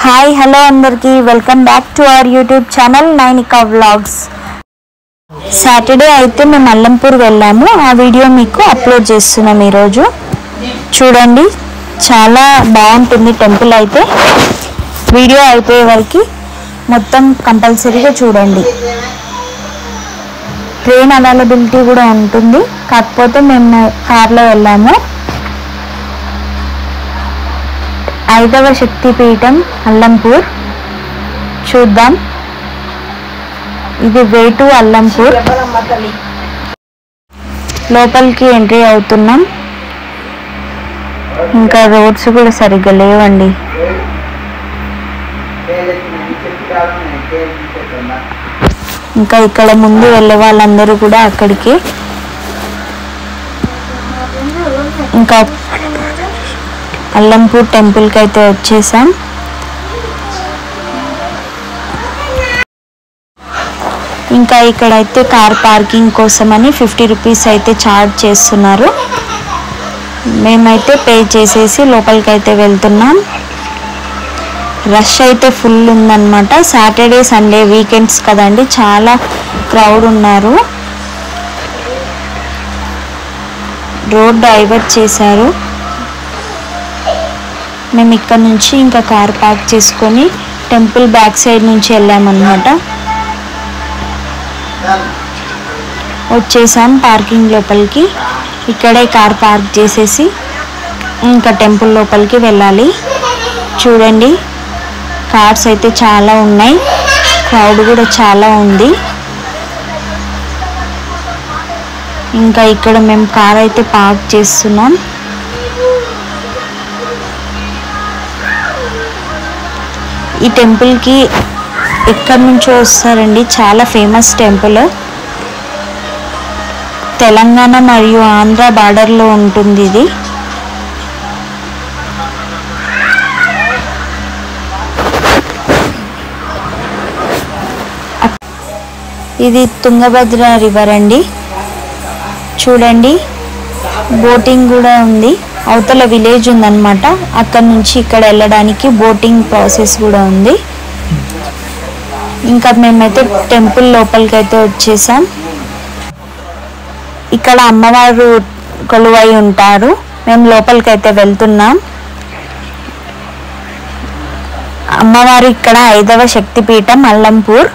Hi hello అందరికీ welcome back to our YouTube channel Nainika vlogs. Saturday అయితే మేము అల్లంపూర్ వెళ్ళాము. ఆ వీడియో మీకు అప్లోడ్ చేస్తున్నాం ఈరోజు. చూడండి, చాలా బాగుంటుంది టెంపుల్ అయితే. వీడియో అయిపోయే వరకు మొత్తం కంపల్సరీగా చూడండి. ట్రైన్ అవైలబిలిటీ కూడా ఉంటుంది, కాకపోతే మేము కార్లో వెళ్ళాము. 5వ శక్తిపీఠం అల్లంపూర్ చూద్దాం. ఇది వే టు అల్లంపూర్. లోపలికి ఎంట్రీ అవుతున్నాం. ఇంకా రోడ్స్ కూడా సరిగ్గా లేవండి. ఇంకా ఇక్కడ ముందు వెళ్ళే వాళ్ళందరూ కూడా అక్కడికి. ఇంకా అల్లంపూర్ టెంపుల్కి అయితే వచ్చేసాం. ఇంకా ఇక్కడైతే కార్ పార్కింగ్ కోసమని 50 రూపీస్ అయితే ఛార్జ్ చేస్తున్నారు. మేమైతే పే చేసేసి లోపలికి అయితే వెళ్తున్నాం. రష్ అయితే ఫుల్ ఉందన్నమాట. సాటర్డే సండే వీకెండ్స్ కదండి, చాలా క్రౌడ్ ఉన్నారు. రోడ్ డైవర్ట్ చేశారు. మేము ఇక్కడ నుంచి ఇంకా కార్ పార్క్ చేసుకొని టెంపుల్ బ్యాక్ సైడ్ నుంచి వెళ్ళామన్నమాట. వచ్చేసాం పార్కింగ్ లోపలికి. ఇక్కడే కార్ పార్క్ చేసేసి ఇంకా టెంపుల్ లోపలికి వెళ్ళాలి. చూడండి, కార్స్ అయితే చాలా ఉన్నాయి, క్రౌడ్ కూడా చాలా ఉంది. ఇంకా ఇక్కడ మేము కార్ అయితే పార్క్ చేస్తున్నాం. ఈ టెంపుల్కి ఎక్కడి నుంచో వస్తారండి, చాలా ఫేమస్ టెంపుల్. తెలంగాణ మరియు ఆంధ్ర బార్డర్లో ఉంటుంది ఇది. ఇది తుంగభద్ర రివర్ అండి. చూడండి, బోటింగ్ కూడా ఉంది. అవతల విలేజ్ ఉందన్నమాట, అక్కడ నుంచి ఇక్కడ వెళ్ళడానికి బోటింగ్ ప్రాసెస్ కూడా ఉంది. ఇంకా మేమైతే టెంపుల్ లోపలికి అయితే వచ్చేసాం. ఇక్కడ అమ్మవారు కొలువై ఉంటారు. మేము లోపలికి అయితే వెళ్తున్నాం. అమ్మవారు ఇక్కడ 5వ శక్తిపీఠం అల్లంపూర్.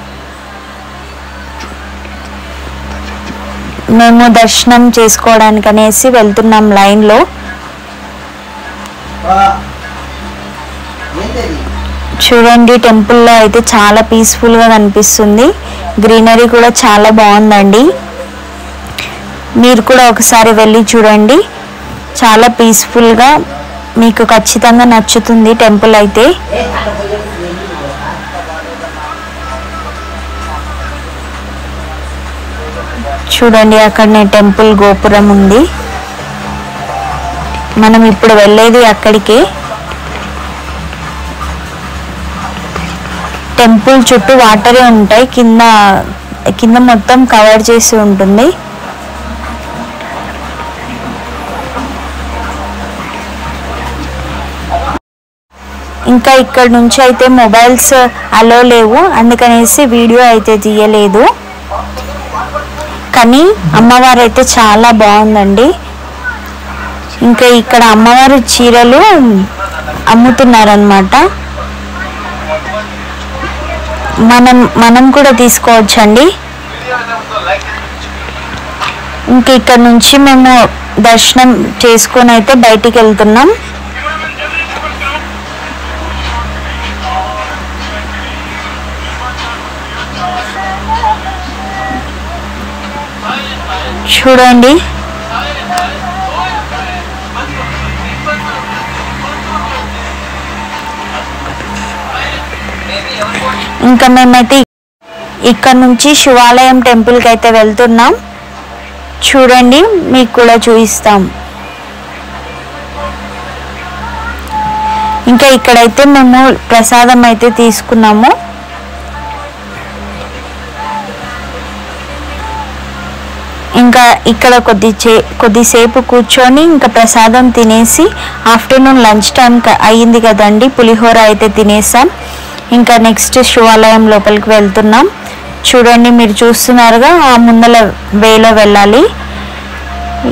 మేము దర్శనం చేసుకోవడానికి అనేసి వెళ్తున్నాం లైన్లో. చూడండి, టెంపుల్లో అయితే చాలా పీస్ఫుల్గా కనిపిస్తుంది. గ్రీనరీ కూడా చాలా బాగుందండి. మీరు కూడా ఒకసారి వెళ్ళి చూడండి, చాలా పీస్ఫుల్గా, మీకు ఖచ్చితంగా నచ్చుతుంది టెంపుల్ అయితే. చూడండి, అక్కడనే టెంపుల్ గోపురం ఉంది. మనం ఇప్పుడు వెళ్ళేది అక్కడికి. టెంపుల్ చుట్టూ వాటరే ఉంటాయి, కింద మొత్తం కవర్ చేసి ఉంటుంది. ఇంకా ఇక్కడ నుంచి అయితే మొబైల్స్ అలో లేవు, అందుకనేసి వీడియో అయితే తీయలేదు. కానీ అమ్మవారు అయితే చాలా బాగుందండి. ఇంకా ఇక్కడ అమ్మవారి చీరలు అమ్ముతున్నారనమాట. మనం కూడా తీసుకోవచ్చండి. ఇంకా ఇక్కడ నుంచి మేము దర్శనం చేసుకొని అయితే బయటికి వెళ్తున్నాం. చూడండి, ఇంకా మేమైతే ఇక్కడ నుంచి శివాలయం టెంపుల్కి అయితే వెళ్తున్నాం. చూడండి, మీకు కూడా చూపిస్తాం. ఇంకా ఇక్కడైతే మేము ప్రసాదం అయితే తీసుకున్నాము. ఇంకా ఇక్కడ కొద్దిసేపు కూర్చొని ఇంకా ప్రసాదం తినేసి ఆఫ్టర్నూన్ లంచ్ టైం అయ్యింది కదండి, పులిహోర అయితే తినేసాం. ఇంకా నెక్స్ట్ శివాలయం లోపలికి వెళ్తున్నాం. చూడండి, మీరు చూస్తున్నారుగా, ఆ ముందల వేలో వెళ్ళాలి.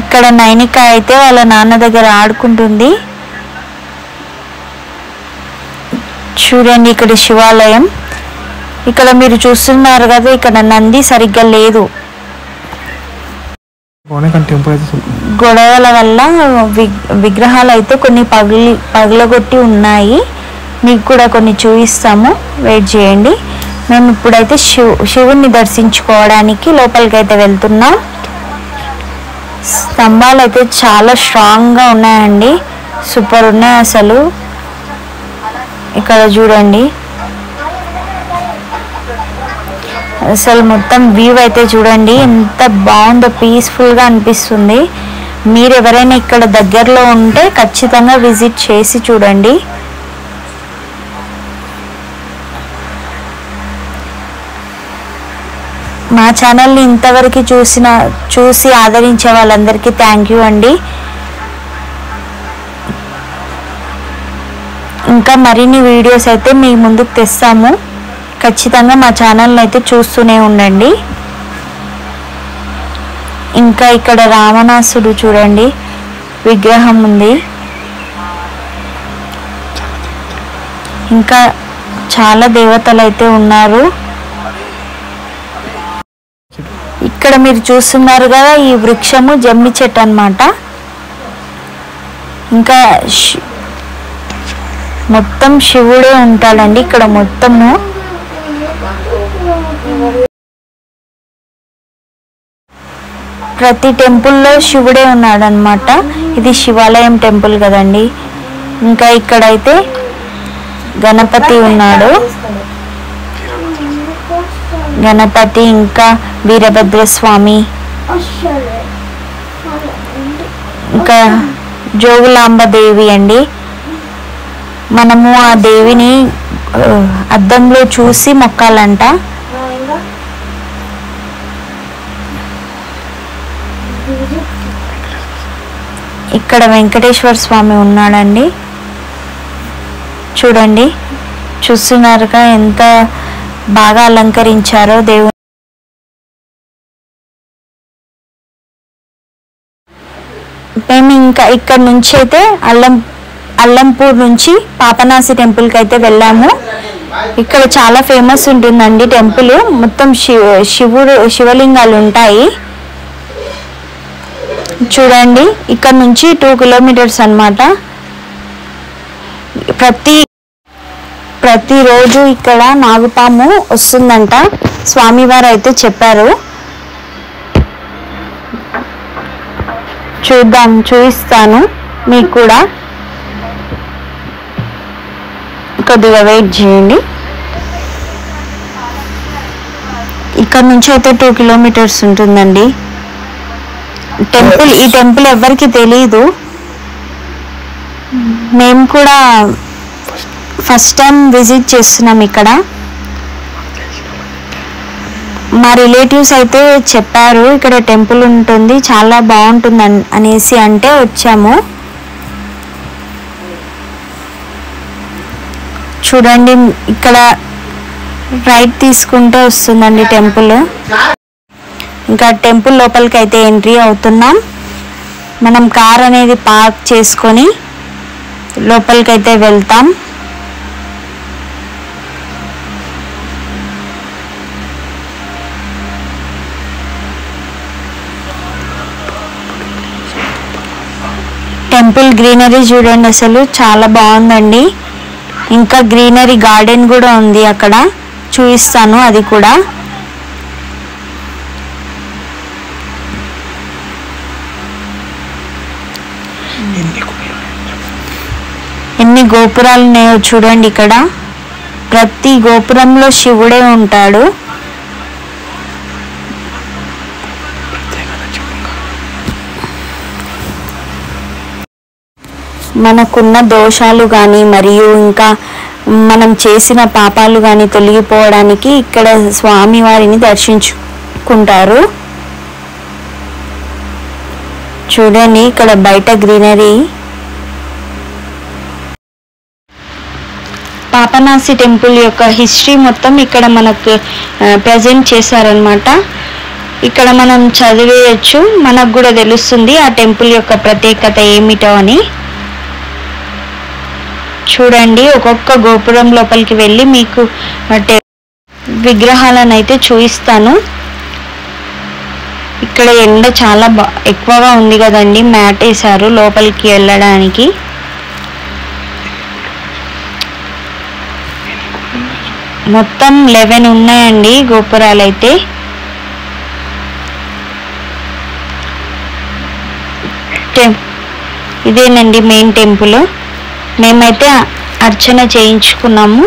ఇక్కడ నైనిక అయితే వాళ్ళ నాన్న దగ్గర ఆడుకుంటుంది. చూడండి, ఇక్కడ శివాలయం. ఇక్కడ మీరు చూస్తున్నారు కదా, ఇక్కడ నంది సరిగ్గా లేదు. గొడవల వల్ల విగ్రహాలు అయితే కొన్ని పగలగొట్టి ఉన్నాయి. మీకు కూడా కొన్ని చూపిస్తాము, వెయిట్ చేయండి. మేము ఇప్పుడైతే శివుణ్ణి దర్శించుకోవడానికి లోపలికి అయితే వెళ్తున్నాం. స్తంభాలు అయితే చాలా స్ట్రాంగ్గా ఉన్నాయండి, సూపర్ ఉన్నాయి అసలు. ఇక్కడ చూడండి, అసలు మొత్తం వ్యూ అయితే చూడండి ఎంత బాగుందో, పీస్ఫుల్గా అనిపిస్తుంది. మీరు ఎవరైనా ఇక్కడ దగ్గరలో ఉంటే ఖచ్చితంగా విజిట్ చేసి చూడండి. మా ఛానల్ని ఇంతవరకు చూసి ఆదరించే వాళ్ళందరికీ థ్యాంక్ యూ అండి. ఇంకా మరిన్ని వీడియోస్ అయితే మీ ముందుకు తెస్తాము. ఖచ్చితంగా మా ఛానల్ని అయితే చూస్తూనే ఉండండి. ఇంకా ఇక్కడ రావణాసుడు చూడండి విగ్రహం ఉంది. ఇంకా చాలా దేవతలు అయితే ఉన్నారు. ఇక్కడ మీరు చూస్తున్నారు కదా, ఈ వృక్షము జమ్మి చెట్టు అన్నమాట. ఇంకా మొత్తం శివుడే ఉంటాడండి ఇక్కడ మొత్తము. ప్రతి టెంపుల్లో శివుడే ఉన్నాడనమాట. ఇది శివాలయం టెంపుల్ కదండి. ఇంకా ఇక్కడైతే గణపతి ఉన్నాడు. గణపతి ఇంకా వీరభద్రస్వామి, ఇంకా జోగులాంబ దేవి అండి. మనము ఆ దేవిని అద్దంలో చూసి మొక్కాలంట. ఇక్కడ వెంకటేశ్వర స్వామి ఉన్నాడండి. చూడండి, చూస్తున్నారుగా ఎంత బాగా అలంకరించారో దేవుడు. మేము ఇంకా ఇక్కడ నుంచి అయితే అల్లంపూర్ నుంచి పాపనాసి టెంపుల్కి అయితే వెళ్ళాము. ఇక్కడ చాలా ఫేమస్ ఉంటుందండి టెంపుల్. మొత్తం శివలింగాలు ఉంటాయి. చూడండి, ఇక్కడ నుంచి 2 కిలోమీటర్స్ అన్నమాట. ప్రతిరోజు ఇక్కడ నాగుపాము వస్తుందంట, స్వామివారు అయితే చెప్పారు. చూపిస్తాను మీకు కూడా, కొద్దిగా వెయిట్ చేయండి. ఇక్కడ నుంచి అయితే 2 కిలోమీటర్స్ ఉంటుందండి టెంపుల్. ఈ టెంపుల్ ఎవరికి తెలీదు. మేము కూడా ఫస్ట్ టైం విజిట్ చేస్తున్నాం ఇక్కడ. మా రిలేటివ్స్ అయితే చెప్పారు ఇక్కడ టెంపుల్ ఉంటుంది, చాలా బాగుంటుంది అనేసి అంటే వచ్చాము. చూడండి, ఇక్కడ రైట్ తీసుకుంటే వస్తుందండి టెంపుల్. ఇంకా టెంపుల్ లోపలికి అయితే ఎంట్రీ అవుతున్నాం. మనం కార్ అనేది పార్క్ చేసుకొని లోపలికి అయితే వెళ్తాం. టెంపుల్ గ్రీనరీ చూడండి, అసలు చాలా బాగుందండి. ఇంకా గ్రీనరీ గార్డెన్ కూడా ఉంది అక్కడ, చూపిస్తాను అది కూడా. ఎన్ని గోపురాలు ఉన్నాయో చూడండి. ఇక్కడ ప్రతి గోపురంలో శివుడే ఉంటాడు. మనకున్న దోషాలు కానీ మరియు ఇంకా మనం చేసిన పాపాలు కానీ తొలగిపోవడానికి ఇక్కడ స్వామివారిని దర్శించుకుంటారు. చూడండి ఇక్కడ బయట గ్రీనరీ. పాపనాసి టెంపుల్ యొక్క హిస్టరీ మొత్తం ఇక్కడ మనకు ప్రజెంట్ చేశారనమాట. ఇక్కడ మనం చదివేయచ్చు, మనకు కూడా తెలుస్తుంది ఆ టెంపుల్ యొక్క ప్రత్యేకత ఏమిటో అని. చూడండి ఒక్కొక్క గోపురం లోపలికి వెళ్ళి మీకు విగ్రహాలను అయితే చూపిస్తాను. ఇక్కడ ఎండ చాలా ఎక్కువగా ఉంది కదండి, మ్యాట్ వేశారు లోపలికి వెళ్ళడానికి. మొత్తం 11 ఉన్నాయండి గోపురాలు అయితే. ఇదేనండి మెయిన్ టెంపుల్. మేమైతే అర్చన చేయించుకున్నాము.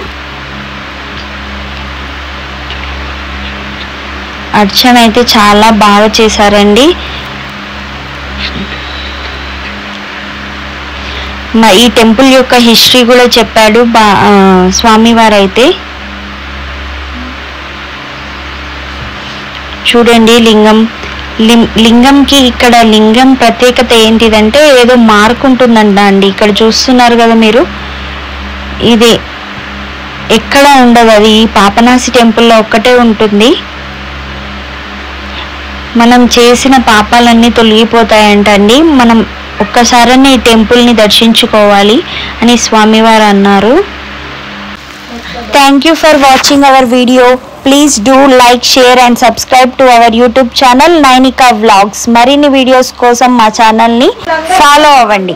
అర్చన అయితే చాలా బాగా చేశారండి. ఈ టెంపుల్ యొక్క హిస్టరీ కూడా చెప్పాడు స్వామివారు అయితే. చూడండి లింగంకి ఇక్కడ లింగం ప్రత్యేకత ఏంటిదంటే ఏదో మార్క్ ఉంటుందంట అండి. ఇక్కడ చూస్తున్నారు కదా మీరు, ఇది ఎక్కడ ఉండదు, అది ఈ పాపనాసి టెంపుల్లో ఒక్కటే ఉంటుంది. మనం చేసిన పాపాలన్నీ తొలగిపోతాయంటండి. మనం ఒక్కసారని ఈ టెంపుల్ని దర్శించుకోవాలి అని స్వామివారు అన్నారు. Thank you for watching our video. Please do like, share and subscribe to our YouTube channel Nainika vlogs. మరిన్ని వీడియోస్ కోసం మా ఛానల్ని ఫాలో అవ్వండి.